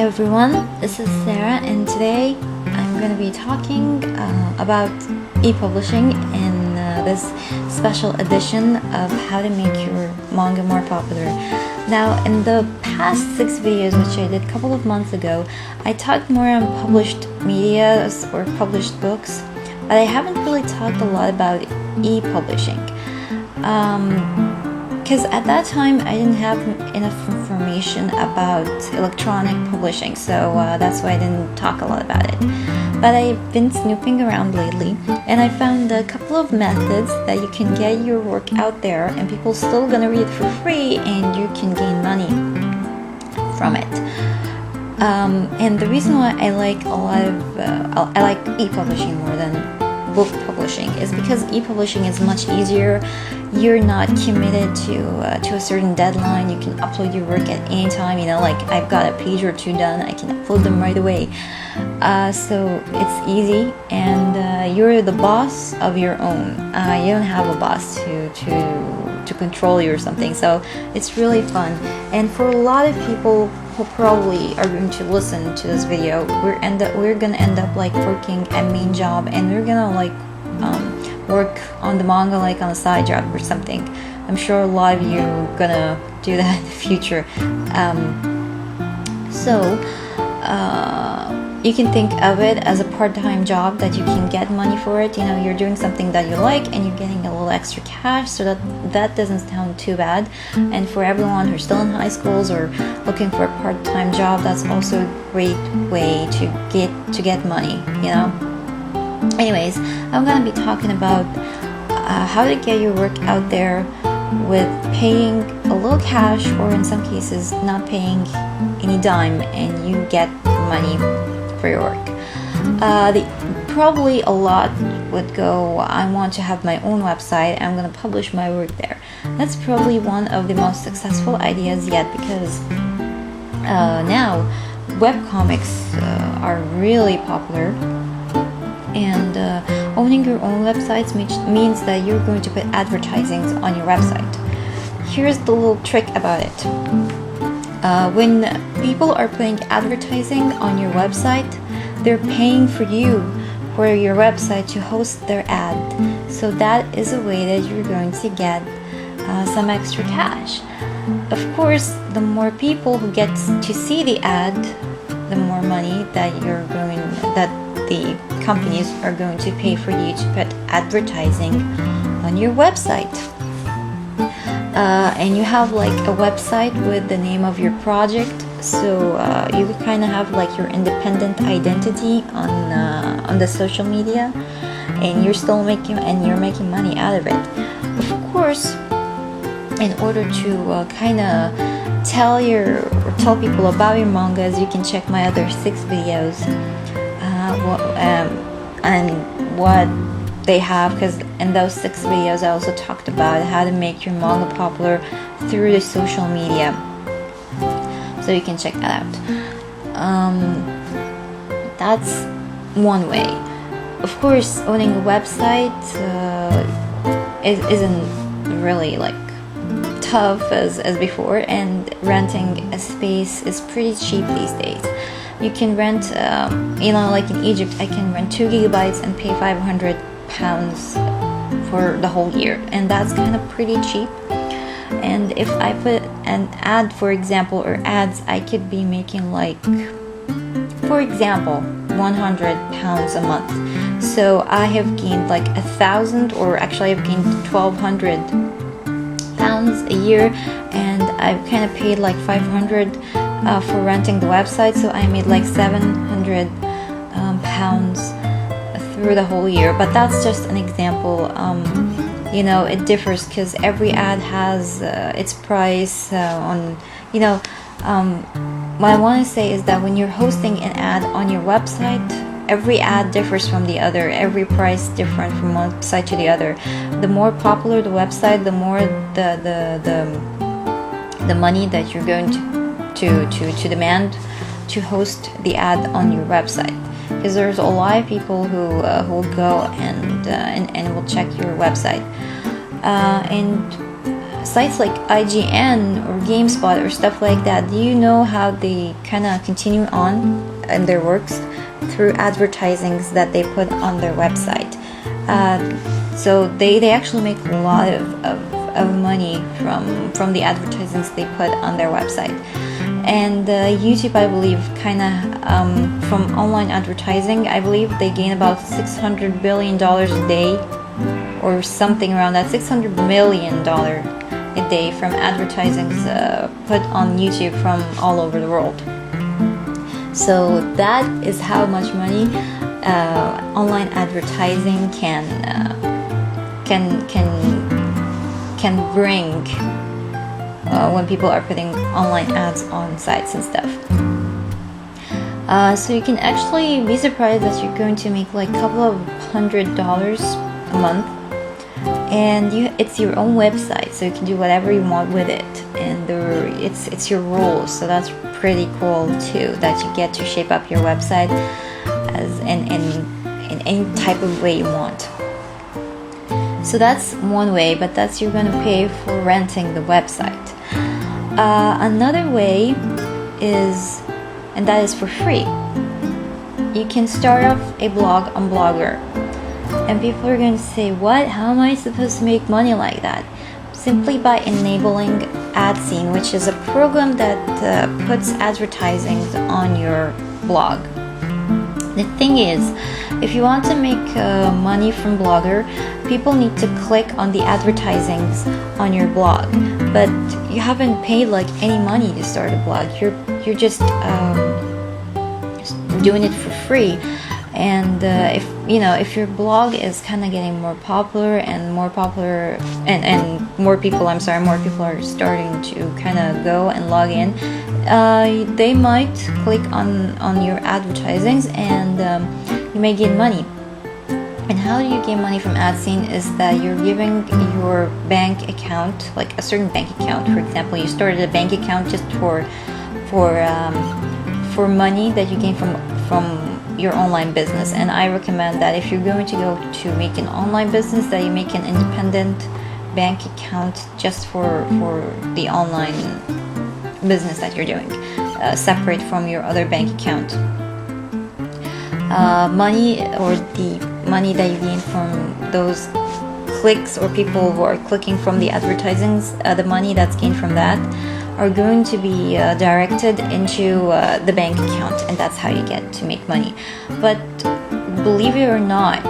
everyone, this is Sarah, and today I'm going to be talking about e-publishing in this special edition of how to make your manga more popular. Now, in the past 6 videos which I did a couple of months ago, I talked more on published media or published books, but I haven't really talked a lot about e-publishing. Because at that time I didn't have enough information about electronic publishing, so that's why I didn't talk a lot about it. But I've been snooping around lately, and I found a couple of methods that you can get your work out there and people still gonna read it for free and you can gain money from it. And the reason why I like I like e-publishing more than book publishing is because e-publishing is much easier. You're not committed to a certain deadline. You can upload your work at any time. Like I've got a page or two done, I can upload them right away. So it's easy, and you're the boss of your own. You don't have a boss to control you or something. So it's really fun. And for a lot of people who probably are going to listen to this video, we're gonna end up like working a main job, and we're gonna work on the manga like on a side job or something. I'm sure a lot of you are gonna do that in the future. You can think of it as a part-time job that you can get money for it. You're doing something that you like and you're getting a little extra cash, so that doesn't sound too bad. And for everyone who's still in high schools or looking for a part-time job, that's also a great way to get money. Anyways, I'm gonna be talking about how to get your work out there with paying a little cash, or in some cases not paying any dime, and you get money for your work. Probably a lot would go, I want to have my own website, I'm gonna publish my work there. That's probably one of the most successful ideas yet, because now webcomics are really popular. And owning your own websites means that you're going to put advertising on your website. Here's the little trick about it. When people are putting advertising on your website, they're paying for you for your website to host their ad. So that is a way that you're going to get some extra cash. Of course, the more people who get to see the ad, the more money that the companies are going to pay for you to put advertising on your website. And you have like a website with the name of your project, so you kind of have like your independent identity on the social media, and you're making money out of it. Of course, in order to kind of tell people about your mangas, you can check my other 6 videos and what they have, because in those 6 videos I also talked about how to make your manga popular through the social media, so you can check that out. That's one way. Of course, owning a website isn't really like tough as before, and renting a space is pretty cheap these days. You can rent, like in Egypt, I can rent 2 gigabytes and pay £500 for the whole year, and that's kind of pretty cheap. And if I put an ad, for example, or ads, I could be making like, for example, £100 a month. So I have gained like 1,000, or actually I've gained £1,200 a year, and I've kind of paid like 500 for renting the website, so I made like 700 pounds through the whole year. But that's just an example. It differs because every ad has its price what I want to say is that when you're hosting an ad on your website, every ad differs from the other. Every price different from one site to the other. The more popular the website, the more the money that you're going to demand to host the ad on your website. Because there's a lot of people who will go and will check your website. And sites like IGN or GameSpot or stuff like that, do you know how they kind of continue on in their works? Through advertisings that they put on their website. So they actually make a lot of money from the advertisements they put on their website. And YouTube, I believe, kind of from online advertising, I believe they gain about $600 billion a day, or something around that, $600 million a day from advertisings put on YouTube from all over the world. So that is how much money online advertising can bring when people are putting online ads on sites and stuff. So you can actually be surprised that you're going to make like a couple of $100 a month, and it's your own website, so you can do whatever you want with it, and it's your rules. So that's pretty cool too, that you get to shape up your website as in any type of way you want. So that's one way, but that's you're gonna pay for renting the website. Another way is, and that is for free. You can start off a blog on Blogger, and people are going to say, what? How am I supposed to make money like that? Simply by enabling AdSense, which is a program that puts advertising on your blog. The thing is, if you want to make money from Blogger, people need to click on the advertisings on your blog, but you haven't paid like any money to start a blog. You're just doing it for free. And if your blog is kind of getting more popular and more people are starting to kind of go and log in, they might click on your advertisings, and you may gain money. And how do you gain money from AdSense is that you're giving your bank account, like a certain bank account. For example, you started a bank account just for money that you gain from your online business. And I recommend that if you're going to go to make an online business, that you make an independent bank account just for the online business that you're doing, separate from your other bank account. Money, or the money that you gain from those clicks or people who are clicking from the advertisings, the money that's gained from that are going to be directed into the bank account, and that's how you get to make money. But believe it or not,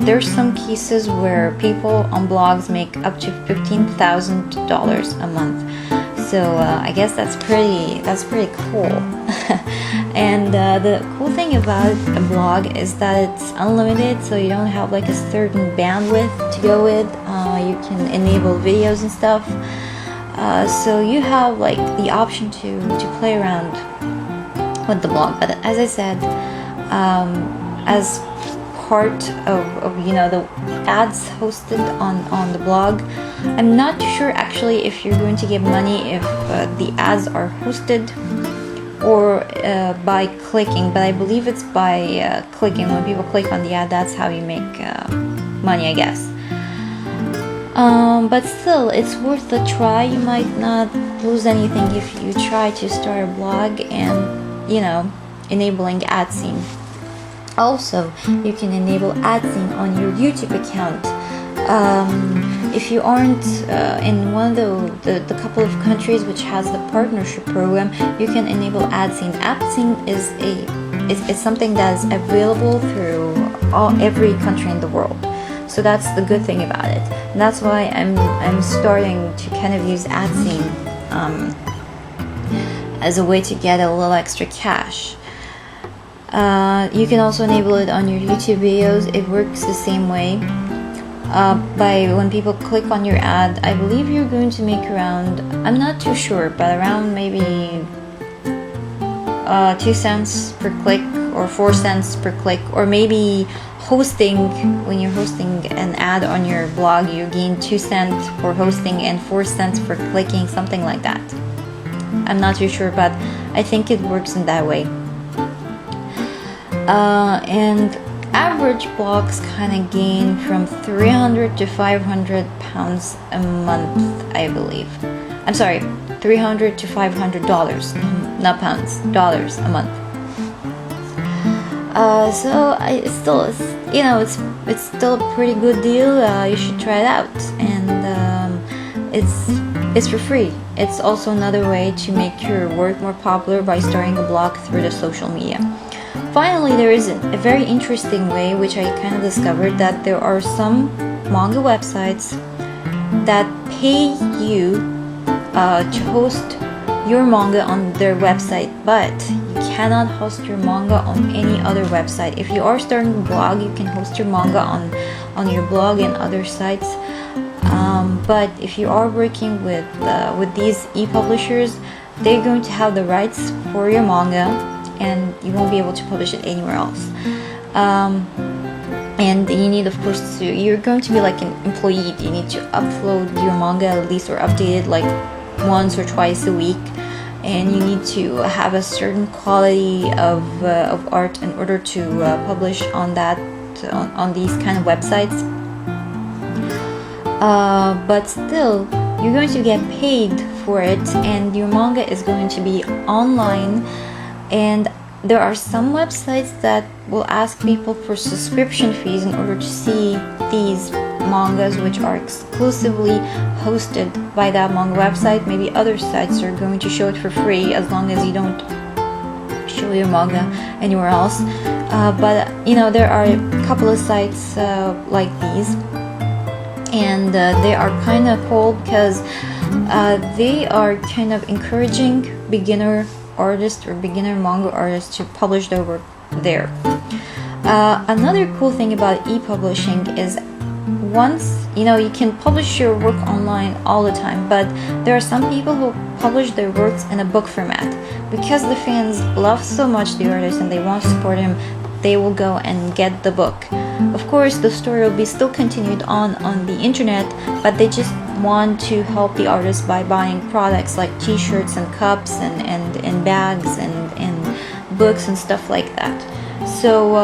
there's some cases where people on blogs make up to $15,000 a month. So I guess that's pretty cool. And the cool thing about a blog is that it's unlimited, so you don't have like a certain bandwidth to go with. You can enable videos and stuff. So you have like the option to play around with the blog. But as I said, as part of the ads hosted on the blog, I'm not too sure actually if you're going to get money if the ads are hosted or by clicking, but I believe it's by clicking. When people click on the ad, that's how you make money, I guess. But still, it's worth a try. You might not lose anything if you try to start a blog and, enabling AdSense. Also, you can enable AdSense on your YouTube account. If you aren't in one of the couple of countries which has the partnership program, you can enable AdSense. AdSense is something that is available through every country in the world. So that's the good thing about it, and that's why I'm starting to kind of use AdSense as a way to get a little extra cash. You can also enable it on your YouTube videos. It works the same way. By when people click on your ad, I believe you're going to make around, I'm not too sure, but around maybe 2 cents per click or 4 cents per click, or maybe when you're hosting an ad on your blog, you gain 2 cents for hosting and 4 cents for clicking, something like that. I'm not too sure, but I think it works in that way. And average blogs kind of gain from 300 to 500 pounds a month, I believe. I'm sorry, 300 to 500 dollars, not pounds, dollars a month. So it's still, it's still a pretty good deal. You should try it out, and it's for free. It's also another way to make your work more popular by starting a blog through the social media. Finally, there is a very interesting way which I kind of discovered, that there are some manga websites that pay you to host your manga on their website, but you cannot host your manga on any other website. If you are starting a blog, you can host your manga on your blog and other sites. But if you are working with these e-publishers, they're going to have the rights for your manga, and you won't be able to publish it anywhere else. And you need, of course, you're going to be like an employee. You need to upload your manga at least, or update it like once or twice a week, and you need to have a certain quality of art in order to publish on these kind of websites. But still, you're going to get paid for it, and your manga is going to be online. And there are some websites that will ask people for subscription fees in order to see these mangas, which are exclusively hosted by that manga website. Maybe other sites are going to show it for free as long as you don't show your manga anywhere else. But there are a couple of sites like these, and they are kind of cool because they are kind of encouraging beginner artists or beginner manga artists to publish their work there. Another cool thing about e-publishing is, once you can publish your work online all the time, but there are some people who publish their works in a book format. Because the fans love so much the artist and they want to support him, they will go and get the book. Of course, the story will be still continued on the internet, but they just want to help the artist by buying products like t-shirts and cups and bags and books and stuff like that. So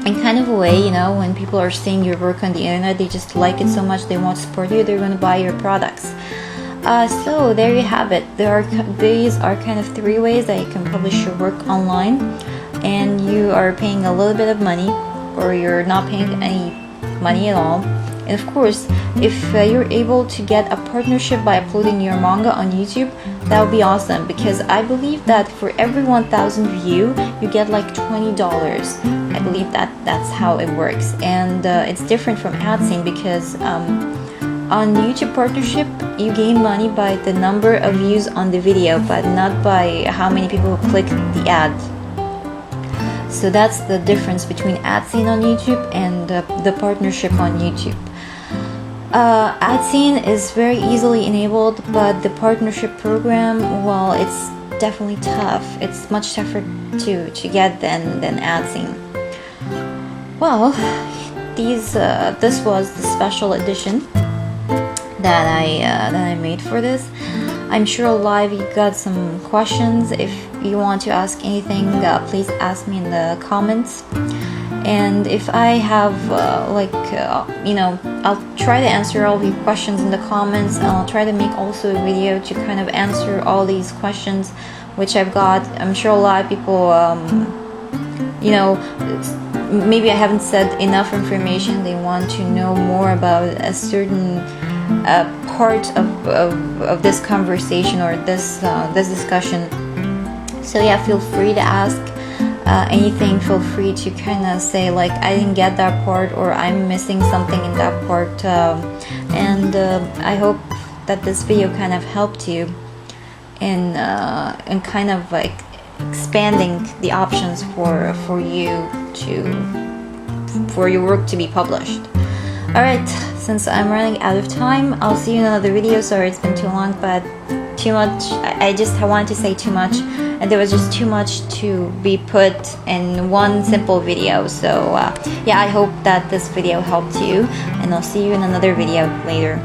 in kind of a way, when people are seeing your work on the internet, they just like it so much, they want to support you, they're going to buy your products. So there you have it. These are kind of 3 ways that you can publish your work online, and you are paying a little bit of money, or you're not paying any money at all. And of course, if you're able to get a partnership by uploading your manga on YouTube, that would be awesome, because I believe that for every 1,000 view, you get like $20. I believe that's how it works. And it's different from AdSense, because on YouTube partnership, you gain money by the number of views on the video, but not by how many people click the ad. So that's the difference between AdSense on YouTube and the partnership on YouTube. AdSense is very easily enabled, but the partnership program, well, it's definitely tough. It's much tougher to get than AdSense. Well, this was the special edition that I made for this. I'm sure live you got some questions. If you want to ask anything, please ask me in the comments. And if I have I'll try to answer all the questions in the comments, and I'll try to make also a video to kind of answer all these questions which I've got. I'm sure a lot of people maybe I haven't said enough information. They want to know more about a certain part of this conversation or this discussion. So yeah, feel free to ask anything. Feel free to kind of say like, I didn't get that part, or I'm missing something in that part. And I hope that this video kind of helped you in kind of like expanding the options for your work to be published. Alright, since I'm running out of time, I'll see you in another video. Sorry it's been too long, but too much. I just wanted to say too much, and there was just too much to be put in one simple video. So yeah, I hope that this video helped you, and I'll see you in another video later.